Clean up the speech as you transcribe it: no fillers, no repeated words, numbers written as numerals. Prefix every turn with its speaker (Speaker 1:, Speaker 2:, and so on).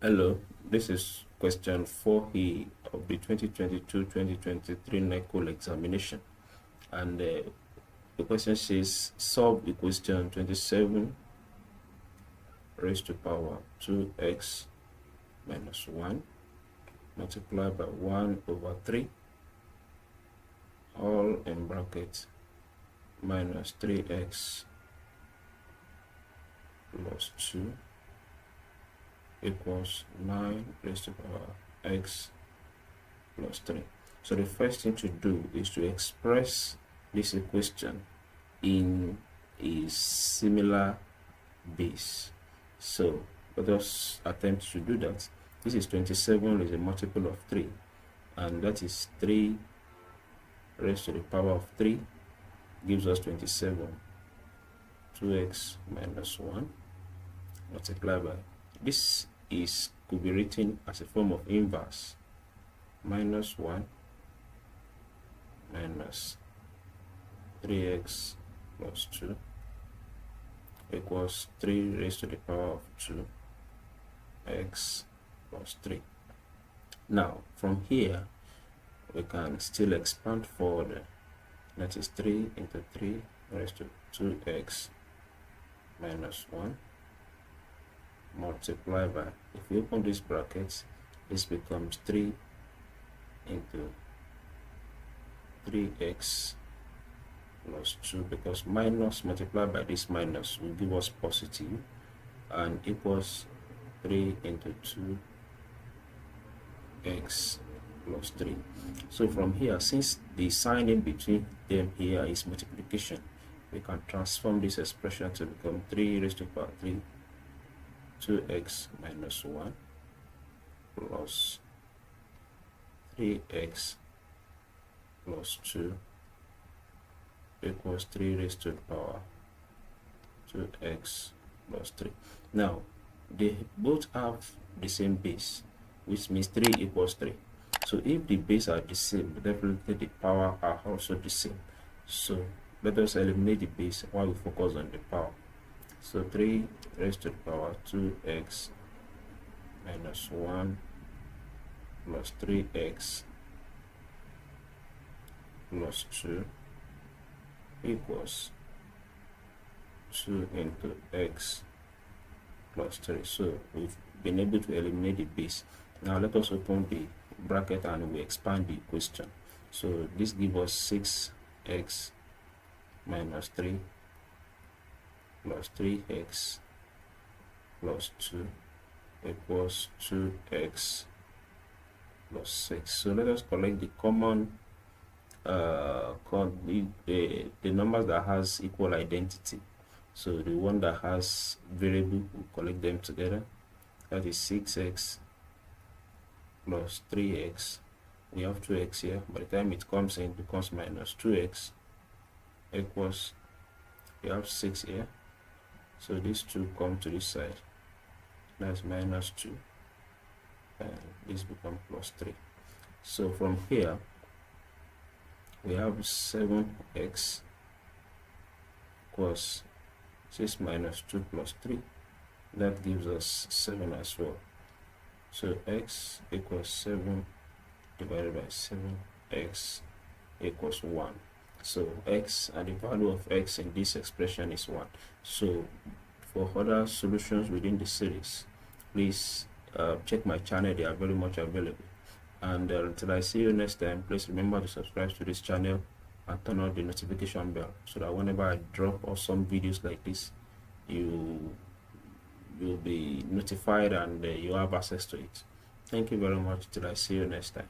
Speaker 1: Hello, this is question 4E of the 2022-2023 Neco examination, and the question says solve equation 27 raised to power 2x minus 1 multiplied by 1 over 3 all in bracket minus 3x plus 2 equals 9 raised to power x plus 3. So the first thing to do is to express this equation in a similar base. So let us attempt to do that. This is 27 is a multiple of 3, and that is 3 raised to the power of 3 gives us 27. 2x minus 1 multiplied by, this could be written as a form of inverse, minus 1 minus 3x plus 2 equals 3 raised to the power of 2 x plus 3. Now from here we can still expand further. That is 3 into 3 raised to 2x minus 1 multiply by, if we open these brackets, this becomes 3 into 3x plus 2, because minus multiplied by this minus will give us positive, and equals 3 into 2x plus 3. So from here, since the sign in between them here is multiplication, we can transform this expression to become 3 raised to power 3 2x minus 1 plus 3x plus 2 equals 3 raised to the power 2x plus 3. Now they both have the same base, which means 3 equals 3. So if the base are the same, definitely the power are also the same. So let us eliminate the base while we focus on the power. So 3 raised to the power 2x minus 1 plus 3x plus 2 equals 2 into x plus 3. So we've been able to eliminate the base. Now let us open the bracket and we expand the equation. So this gives us 6x minus 3 plus 3x plus 2 equals 2x plus 6. So let us collect the common the numbers that has equal identity. So the one that has variable, we collect them together. That is 6x plus 3x. We have 2x here. By the time it comes in, it becomes minus 2x equals, we have 6 here. So these two come to this side. That's minus 2. And this becomes plus 3. So from here, we have 7x equals 6 minus 2 plus 3. That gives us 7 as well. So x equals 7 divided by 7x equals 1. So x, and the value of x in this expression is 1. So for other solutions within the series, please check my channel. They are very much available. And until I see you next time, please remember to subscribe to this channel and turn on the notification bell, so that whenever I drop awesome videos like this, you'll be notified and you have access to it. Thank you very much. Till I see you next time.